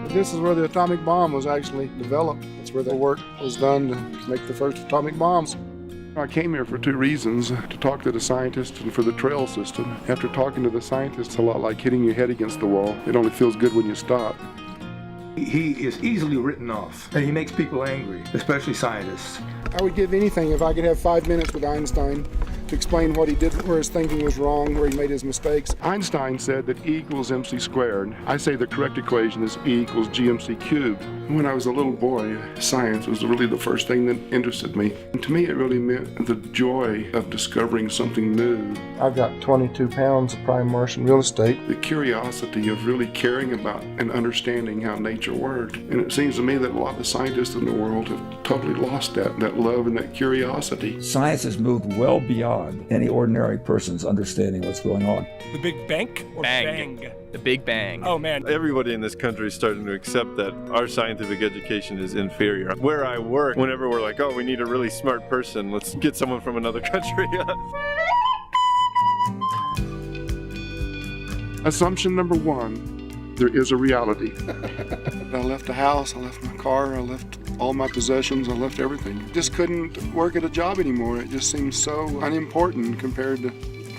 This is where the atomic bomb was actually developed. It's where the work was done to make the first atomic bombs. I came here for two reasons, to talk to the scientists and for the trail system. After talking to the scientists, a lot like hitting your head against the wall. It only feels good when you stop. He is easily written off, and he makes people angry, especially scientists. I would give anything if I could have 5 minutes with Einstein to explain what he did, where his thinking was wrong, where he made his mistakes. Einstein said that E equals mc squared. I say the correct equation is E equals gmc cubed. When I was a little boy, science was really the first thing that interested me. And to me, it really meant the joy of discovering something new. I've got 22 pounds of prime Martian real estate. The curiosity of really caring about and understanding how nature worked. And it seems to me that a lot of scientists in the world have totally lost that love and that curiosity. Science has moved well beyond any ordinary person's understanding what's going on. The Big Bang or Bang? The Big Bang. Oh man. Everybody in this country is starting to accept that our scientific education is inferior. Where I work, whenever we're like, oh, we need a really smart person, let's get someone from another country. Assumption number one, there is a reality. I left the house, I left my car, I left all my possessions, I left everything. Just couldn't work at a job anymore. It just seemed so unimportant compared to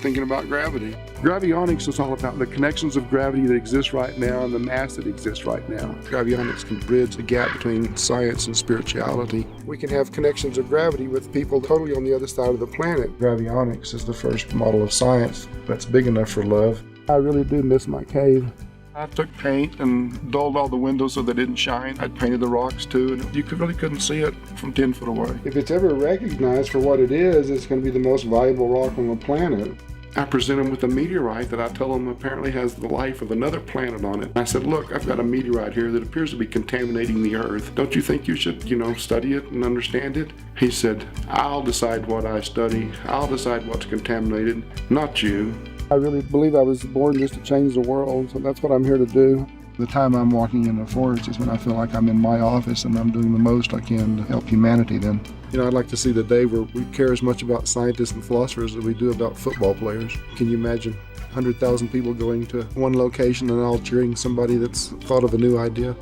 thinking about gravity. Gravionics is all about the connections of gravity that exist right now and the mass that exists right now. Gravionics can bridge the gap between science and spirituality. We can have connections of gravity with people totally on the other side of the planet. Gravionics is the first model of science that's big enough for love. I really do miss my cave. I took paint and dulled all the windows so they didn't shine. I painted the rocks too, and you really couldn't see it from 10 foot away. If it's ever recognized for what it is, it's going to be the most valuable rock on the planet. I present them with a meteorite that I tell them apparently has the life of another planet on it. I said, look, I've got a meteorite here that appears to be contaminating the Earth. Don't you think you should, study it and understand it? He said, I'll decide what I study. I'll decide what's contaminated, not you. I really believe I was born just to change the world, so that's what I'm here to do. The time I'm walking in the forest is when I feel like I'm in my office and I'm doing the most I can to help humanity then. I'd like to see the day where we care as much about scientists and philosophers as we do about football players. Can you imagine 100,000 people going to one location and all cheering somebody that's thought of a new idea?